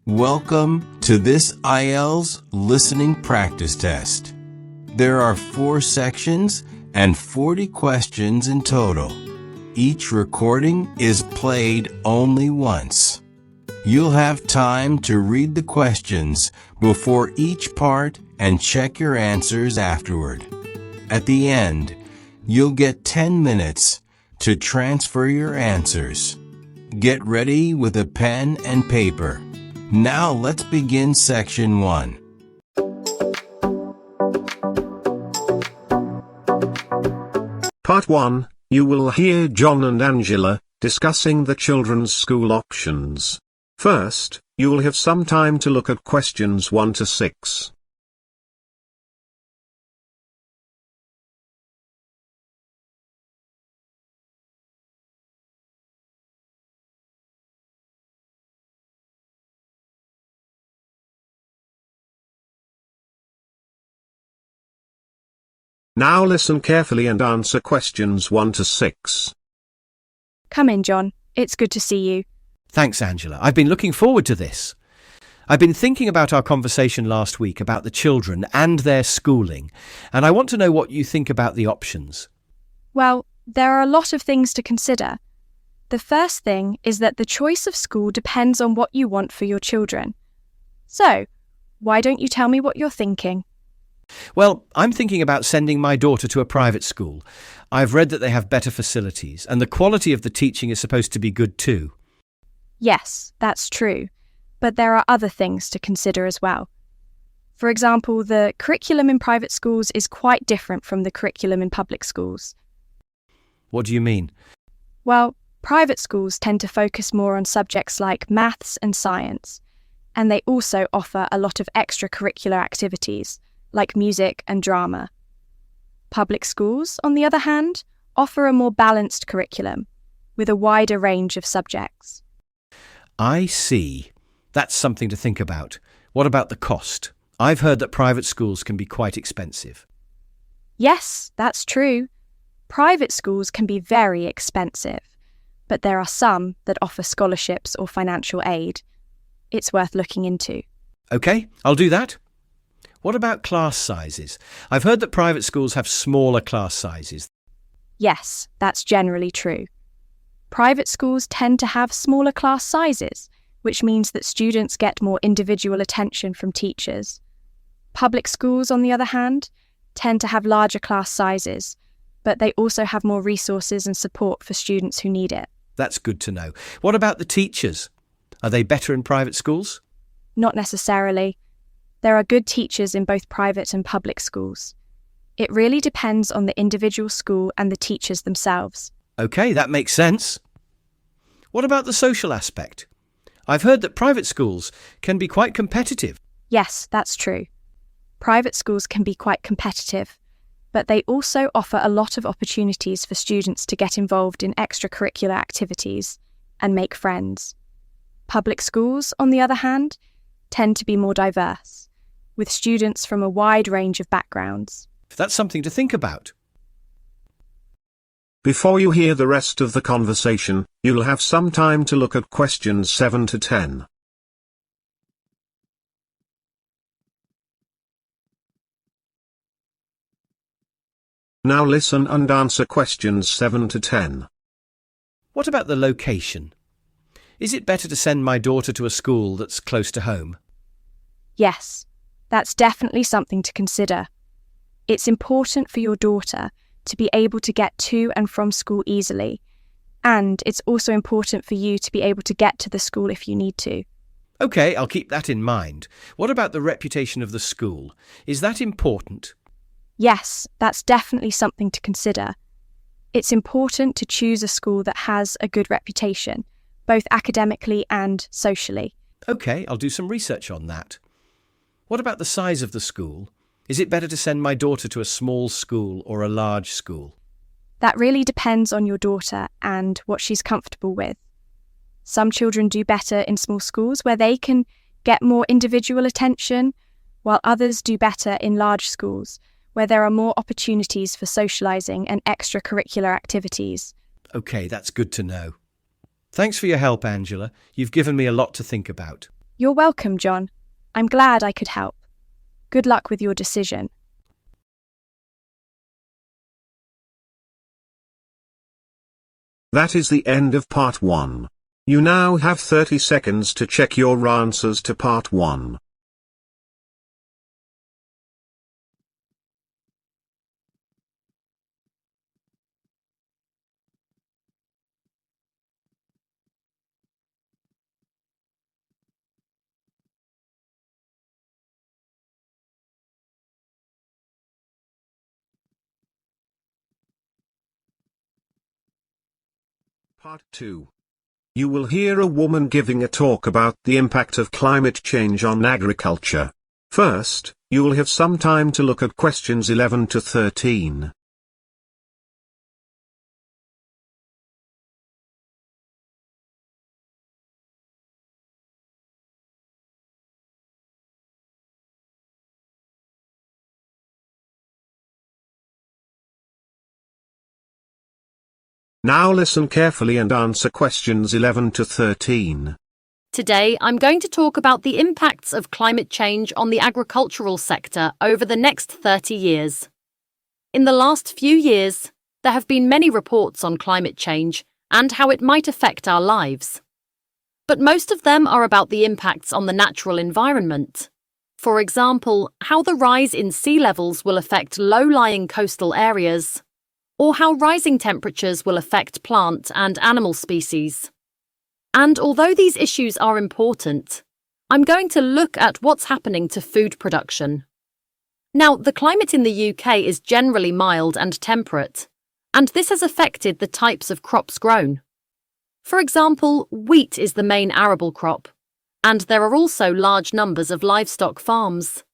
Welcome to this IELTS listening practice test. There are 4 sections and 40 questions in total. Each recording is played only once. You'll have time to read the questions before each part and check your answers afterward. At the end, you'll get 10 minutes to transfer your answers. Get ready with a pen and paper. Now let's begin section 1. Part 1, you will hear John and Angela discussing the children's school options. First, you will have some time to look at questions 1 to 6. Now listen carefully and answer questions 1 to 6. Come in, John. It's good to see you. Thanks, Angela. I've been looking forward to this. I've been thinking about our conversation last week about the children and their schooling, and I want to know what you think about the options. Well, there are a lot of things to consider. The first thing is that the choice of school depends on what you want for your children. So, why don't you tell me what you're thinking? Well, I'm thinking about sending my daughter to a private school. I've read that they have better facilities, and the quality of the teaching is supposed to be good too. Yes, that's true. But there are other things to consider as well. For example, the curriculum in private schools is quite different from the curriculum in public schools. What do you mean? Well, private schools tend to focus more on subjects like maths and science, and they also offer a lot of extracurricular activities, like music and drama. Public schools, on the other hand, offer a more balanced curriculum, with a wider range of subjects. I see. That's something to think about. What about the cost? I've heard that private schools can be quite expensive. Yes, that's true. Private schools can be very expensive, but there are some that offer scholarships or financial aid. It's worth looking into. OK, I'll do that. What about class sizes? I've heard that private schools have smaller class sizes. Yes, that's generally true. Private schools tend to have smaller class sizes, which means that students get more individual attention from teachers. Public schools, on the other hand, tend to have larger class sizes, but they also have more resources and support for students who need it. That's good to know. What about the teachers? Are they better in private schools? Not necessarily. There are good teachers in both private and public schools. It really depends on the individual school and the teachers themselves. OK, that makes sense. What about the social aspect? I've heard that private schools can be quite competitive. Yes, that's true. Private schools can be quite competitive, but they also offer a lot of opportunities for students to get involved in extracurricular activities and make friends. Public schools, on the other hand, tend to be more diverse, with students from a wide range of backgrounds. That's something to think about. Before you hear the rest of the conversation, you'll have some time to look at questions 7 to 10. Now listen and answer questions 7 to 10. What about the location? Is it better to send my daughter to a school that's close to home? Yes, that's definitely something to consider. It's important for your daughter to be able to get to and from school easily, and it's also important for you to be able to get to the school if you need to. OK, I'll keep that in mind. What about the reputation of the school? Is that important? Yes, that's definitely something to consider. It's important to choose a school that has a good reputation, both academically and socially. OK, I'll do some research on that. What about the size of the school? Is it better to send my daughter to a small school or a large school? That really depends on your daughter and what she's comfortable with. Some children do better in small schools where they can get more individual attention, while others do better in large schools where there are more opportunities for socialising and extracurricular activities. OK, that's good to know. Thanks for your help, Angela. You've given me a lot to think about. You're welcome, John. I'm glad I could help. Good luck with your decision. That is the end of part 1. You now have 30 seconds to check your answers to part 1. Part 2. You will hear a woman giving a talk about the impact of climate change on agriculture. First, you will have some time to look at questions 11 to 13. Now listen carefully and answer questions 11 to 13. Today, I'm going to talk about the impacts of climate change on the agricultural sector over the next 30 years. In the last few years, there have been many reports on climate change and how it might affect our lives. But most of them are about the impacts on the natural environment. For example, how the rise in sea levels will affect low-lying coastal areas, or how rising temperatures will affect plant and animal species. And although these issues are important, I'm going to look at what's happening to food production. Now, the climate in the UK is generally mild and temperate, and this has affected the types of crops grown. For example, wheat is the main arable crop, and there are also large numbers of livestock farms.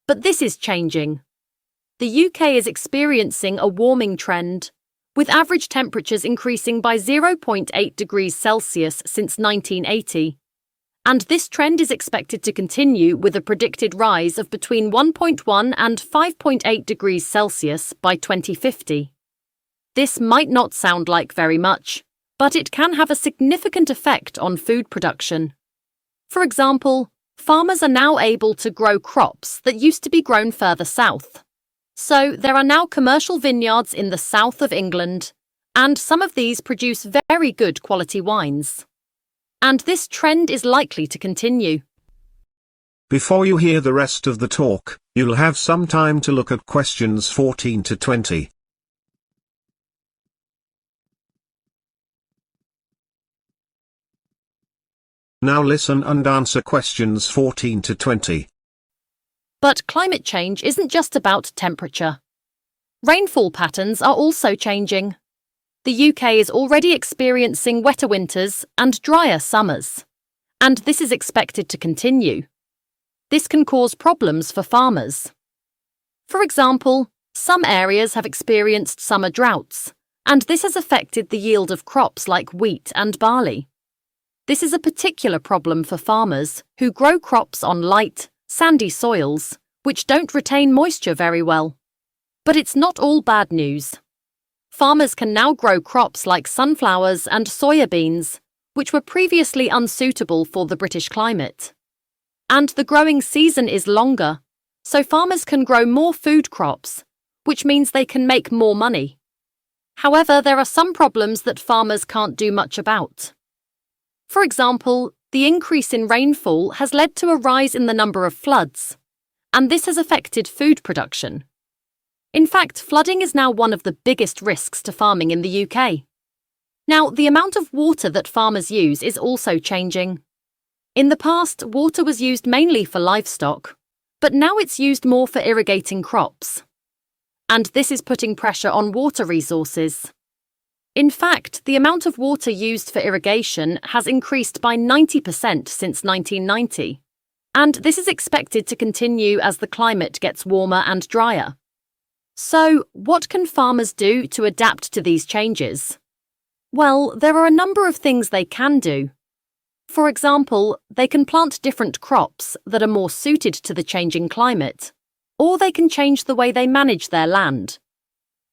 But this is changing. The UK is experiencing a warming trend, with average temperatures increasing by 0.8 degrees Celsius since 1980. And this trend is expected to continue with a predicted rise of between 1.1 and 5.8 degrees Celsius by 2050. This might not sound like very much, but it can have a significant effect on food production. For example, farmers are now able to grow crops that used to be grown further south. So there are now commercial vineyards in the south of England, and some of these produce very good quality wines. And this trend is likely to continue. Before you hear the rest of the talk, you'll have some time to look at questions 14 to 20. Now listen and answer questions 14 to 20. But climate change isn't just about temperature. Rainfall patterns are also changing. The UK is already experiencing wetter winters and drier summers, and this is expected to continue. This can cause problems for farmers. For example, some areas have experienced summer droughts, and this has affected the yield of crops like wheat and barley. This is a particular problem for farmers who grow crops on light, sandy soils, which don't retain moisture very well. But it's not all bad news. Farmers can now grow crops like sunflowers and soya beans, which were previously unsuitable for the British climate. And the growing season is longer, so farmers can grow more food crops, which means they can make more money. However, there are some problems that farmers can't do much about. For example, the increase in rainfall has led to a rise in the number of floods, and this has affected food production. In fact, flooding is now one of the biggest risks to farming in the UK. Now, the amount of water that farmers use is also changing. In the past, water was used mainly for livestock, but now it's used more for irrigating crops. And this is putting pressure on water resources. In fact, the amount of water used for irrigation has increased by 90% since 1990, and this is expected to continue as the climate gets warmer and drier. So, what can farmers do to adapt to these changes? Well, there are a number of things they can do. For example, they can plant different crops that are more suited to the changing climate, or they can change the way they manage their land.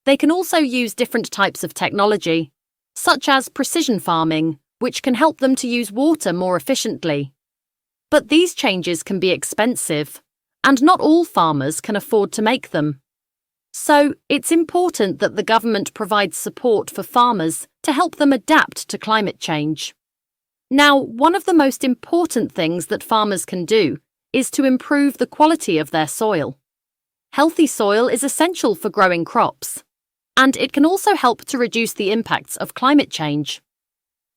They can also use different types of technology, such as precision farming, which can help them to use water more efficiently. But these changes can be expensive, and not all farmers can afford to make them. So, it's important that the government provides support for farmers to help them adapt to climate change. Now, one of the most important things that farmers can do is to improve the quality of their soil. Healthy soil is essential for growing crops, and it can also help to reduce the impacts of climate change.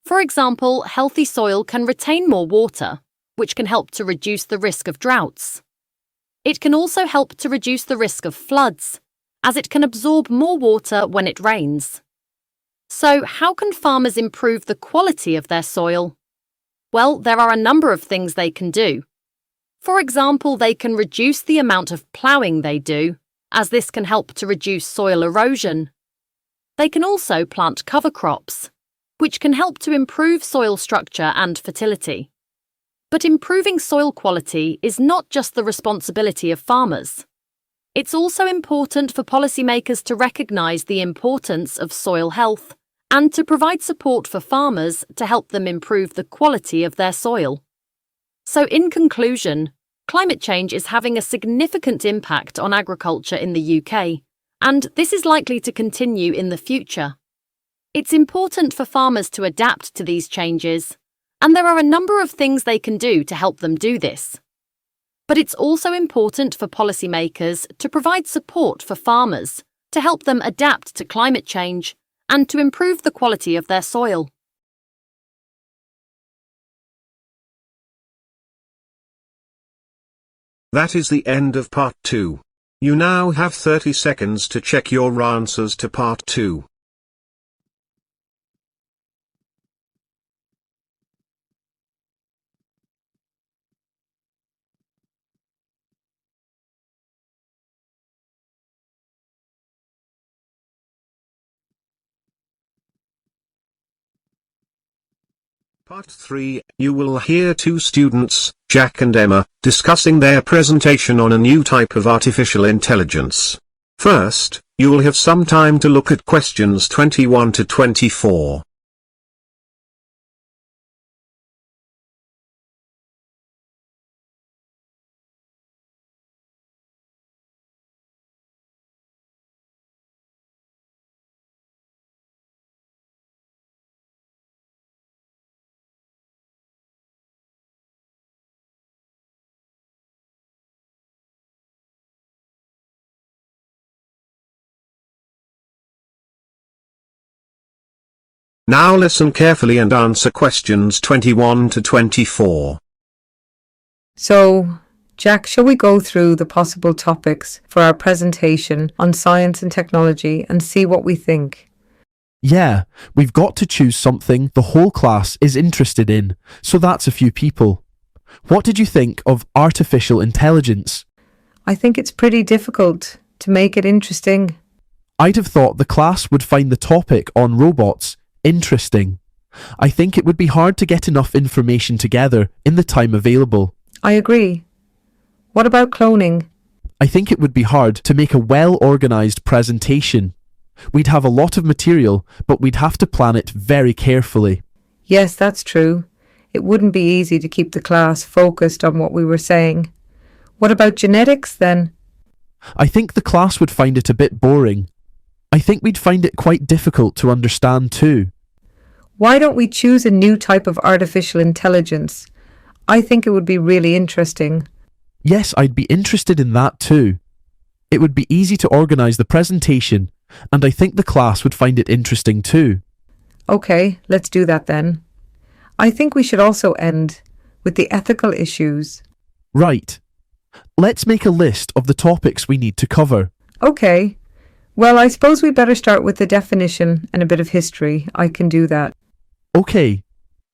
For example, healthy soil can retain more water, which can help to reduce the risk of droughts. It can also help to reduce the risk of floods, as it can absorb more water when it rains. So, how can farmers improve the quality of their soil? Well, there are a number of things they can do. For example, they can reduce the amount of ploughing they do, as this can help to reduce soil erosion. They can also plant cover crops, which can help to improve soil structure and fertility. But improving soil quality is not just the responsibility of farmers. It's also important for policymakers to recognise the importance of soil health and to provide support for farmers to help them improve the quality of their soil. So, in conclusion, climate change is having a significant impact on agriculture in the UK, and this is likely to continue in the future. It's important for farmers to adapt to these changes, and there are a number of things they can do to help them do this. But it's also important for policymakers to provide support for farmers to help them adapt to climate change and to improve the quality of their soil. That is the end of part 2. You now have 30 seconds to check your answers to part 2. Part 3, you will hear two students, Jack and Emma, discussing their presentation on a new type of artificial intelligence. First, you will have some time to look at questions 21 to 24. Now listen carefully and answer questions 21 to 24. So, Jack, shall we go through the possible topics for our presentation on science and technology and see what we think? Yeah, we've got to choose something the whole class is interested in, so that's a few people. What did you think of artificial intelligence? I think it's pretty difficult to make it interesting. I'd have thought the class would find the topic on robots interesting. I think it would be hard to get enough information together in the time available. I agree. What about cloning? I think it would be hard to make a well-organised presentation. We'd have a lot of material, but we'd have to plan it very carefully. Yes, that's true. It wouldn't be easy to keep the class focused on what we were saying. What about genetics then? I think the class would find it a bit boring. I think we'd find it quite difficult to understand too. Why don't we choose a new type of artificial intelligence? I think it would be really interesting. Yes, I'd be interested in that too. It would be easy to organise the presentation, and I think the class would find it interesting too. Okay, let's do that then. I think we should also end with the ethical issues. Right. Let's make a list of the topics we need to cover. Okay. Well, I suppose we better start with the definition and a bit of history. I can do that. Okay.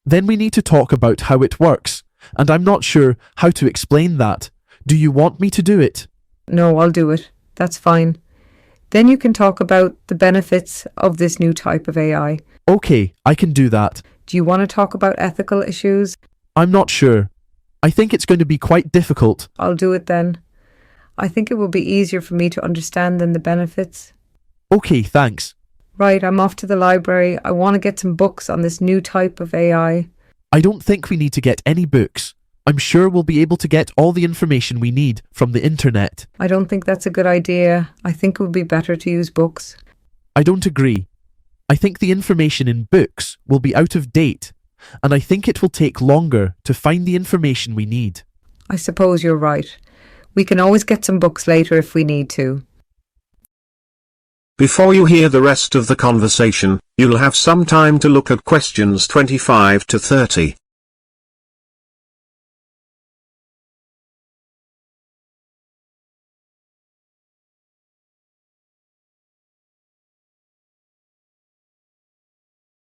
Then we need to talk about how it works, and I'm not sure how to explain that. Do you want me to do it? No, I'll do it. That's fine. Then you can talk about the benefits of this new type of AI. Okay, I can do that. Do you want to talk about ethical issues? I'm not sure. I think it's going to be quite difficult. I'll do it then. I think it will be easier for me to understand than the benefits. Okay, thanks. Right, I'm off to the library. I want to get some books on this new type of AI. I don't think we need to get any books. I'm sure we'll be able to get all the information we need from the internet. I don't think that's a good idea. I think it would be better to use books. I don't agree. I think the information in books will be out of date, and I think it will take longer to find the information we need. I suppose you're right. We can always get some books later if we need to. Before you hear the rest of the conversation, you'll have some time to look at questions 25 to 30.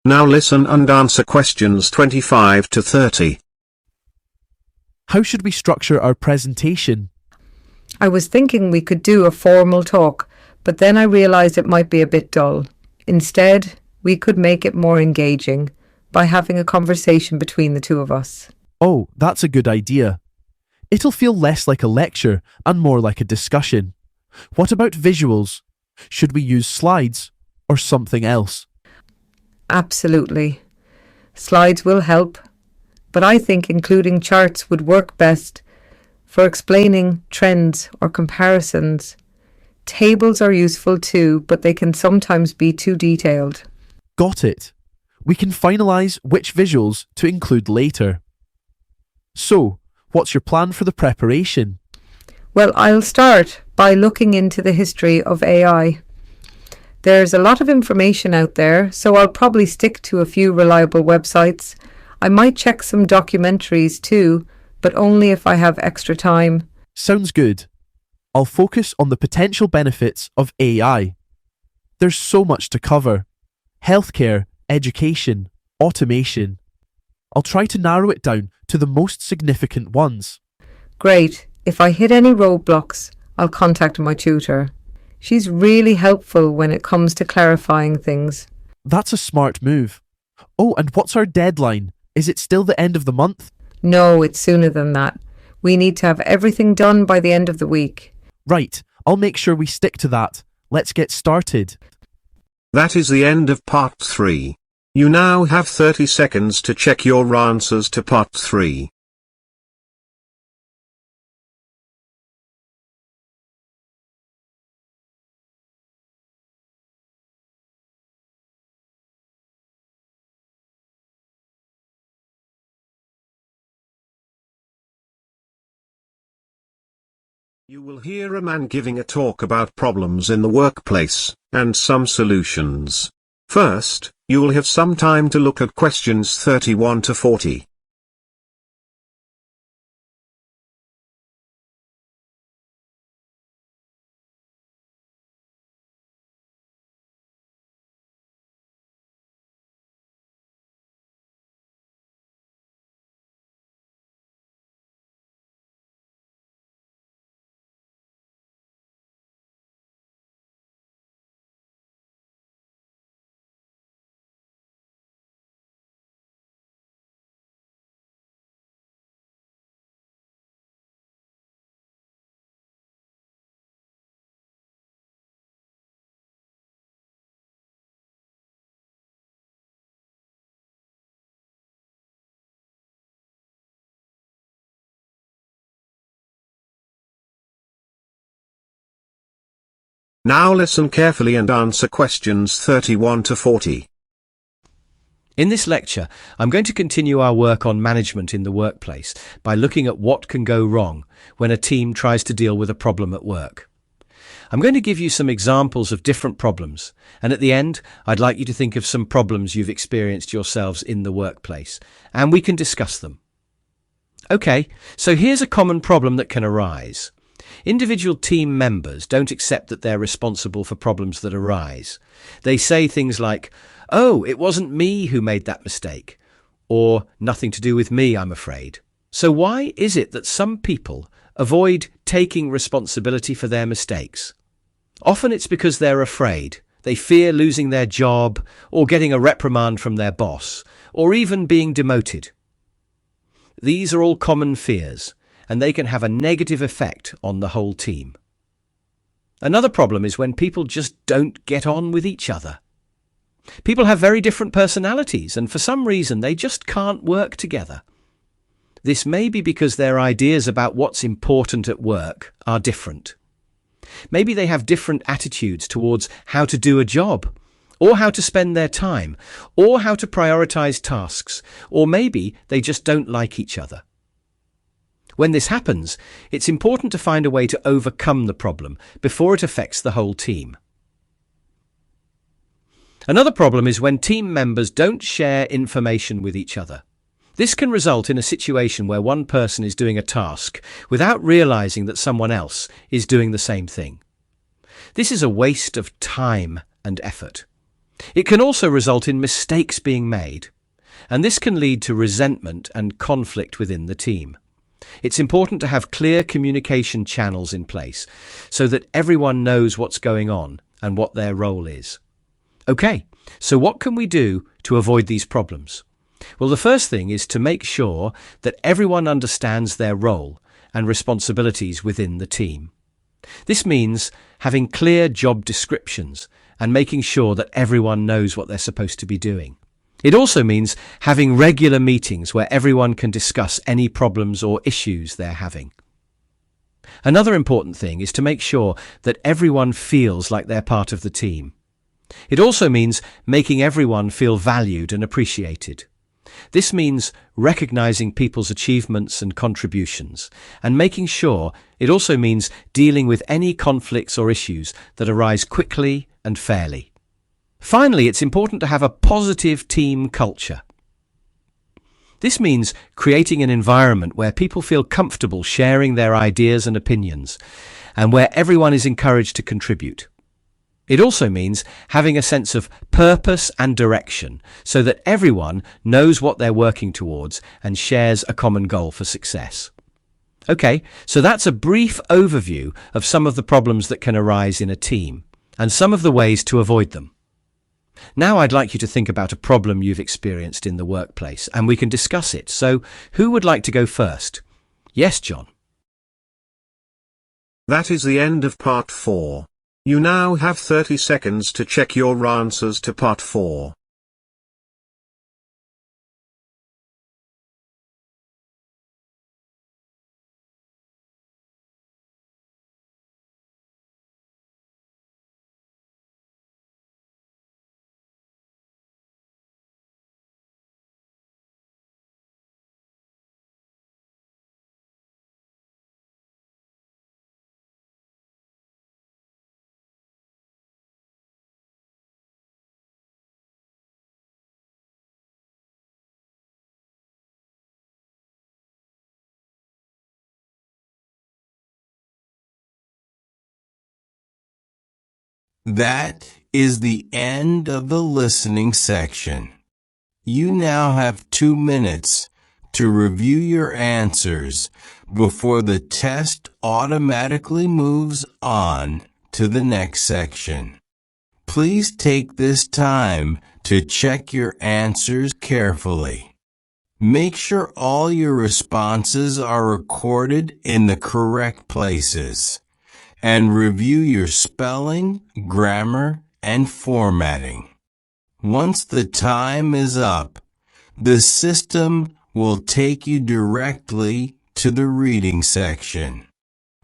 Now listen and answer questions 25 to 30. How should we structure our presentation? I was thinking we could do a formal talk, but then I realised it might be a bit dull. Instead, we could make it more engaging by having a conversation between the two of us. Oh, that's a good idea. It'll feel less like a lecture and more like a discussion. What about visuals? Should we use slides or something else? Absolutely. Slides will help, but I think including charts would work best for explaining trends or comparisons. Tables are useful too, but they can sometimes be too detailed. Got it. We can finalise which visuals to include later. So, what's your plan for the preparation? Well, I'll start by looking into the history of AI. There's a lot of information out there, so I'll probably stick to a few reliable websites. I might check some documentaries too, but only if I have extra time. Sounds good. I'll focus on the potential benefits of AI. There's so much to cover. Healthcare, education, automation. I'll try to narrow it down to the most significant ones. Great. If I hit any roadblocks, I'll contact my tutor. She's really helpful when it comes to clarifying things. That's a smart move. Oh, and what's our deadline? Is it still the end of the month? No, it's sooner than that. We need to have everything done by the end of the week. Right, I'll make sure we stick to that. Let's get started. That is the end of part 3. You now have 30 seconds to check your answers to part 3. You will hear a man giving a talk about problems in the workplace, and some solutions. First, you will have some time to look at questions 31 to 40. Now listen carefully and answer questions 31 to 40. In this lecture, I'm going to continue our work on management in the workplace by looking at what can go wrong when a team tries to deal with a problem at work. I'm going to give you some examples of different problems, and at the end, I'd like you to think of some problems you've experienced yourselves in the workplace, and we can discuss them. Okay, so here's a common problem that can arise. Individual team members don't accept that they're responsible for problems that arise. They say things like, "Oh, it wasn't me who made that mistake," or "Nothing to do with me, I'm afraid." So why is it that some people avoid taking responsibility for their mistakes? Often it's because they're afraid. They fear losing their job, or getting a reprimand from their boss, or even being demoted. These are all common fears, and they can have a negative effect on the whole team. Another problem is when people just don't get on with each other. People have very different personalities, and for some reason they just can't work together. This may be because their ideas about what's important at work are different. Maybe they have different attitudes towards how to do a job, or how to spend their time, or how to prioritize tasks, or maybe they just don't like each other. When this happens, it's important to find a way to overcome the problem before it affects the whole team. Another problem is when team members don't share information with each other. This can result in a situation where one person is doing a task without realizing that someone else is doing the same thing. This is a waste of time and effort. It can also result in mistakes being made, and this can lead to resentment and conflict within the team. It's important to have clear communication channels in place so that everyone knows what's going on and what their role is. Okay, so what can we do to avoid these problems? Well, the first thing is to make sure that everyone understands their role and responsibilities within the team. This means having clear job descriptions and making sure that everyone knows what they're supposed to be doing. It also means having regular meetings where everyone can discuss any problems or issues they're having. Another important thing is to make sure that everyone feels like they're part of the team. It also means making everyone feel valued and appreciated. This means recognizing people's achievements and contributions, and making sure it also means dealing with any conflicts or issues that arise quickly and fairly. Finally, it's important to have a positive team culture. This means creating an environment where people feel comfortable sharing their ideas and opinions, and where everyone is encouraged to contribute. It also means having a sense of purpose and direction so that everyone knows what they're working towards and shares a common goal for success. Okay, so that's a brief overview of some of the problems that can arise in a team and some of the ways to avoid them. Now I'd like you to think about a problem you've experienced in the workplace and we can discuss it. So who would like to go first? Yes, John. That is the end of part 4. You now have 30 seconds to check your answers to part 4. That is the end of the listening section. You now have 2 minutes to review your answers before the test automatically moves on to the next section. Please take this time to check your answers carefully. Make sure all your responses are recorded in the correct places, and review your spelling, grammar, and formatting. Once the time is up, the system will take you directly to the reading section.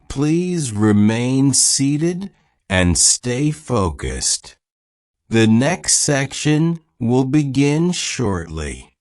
Please remain seated and stay focused. The next section will begin shortly.